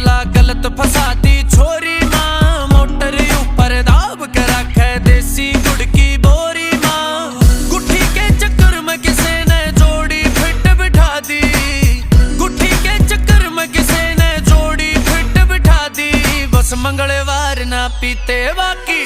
बोला गलत फंसा दी छोरी माँ। मोटर ऊपर दाब के रखे देसी गुड़ की बोरी माँ। गुट्ठी के चक्कर में किसी ने जोड़ी फिट बिठा दी। गुट्ठी के चक्कर में किसी ने जोड़ी फिट बिठा दी। बस मंगलवार ना पीते बाकी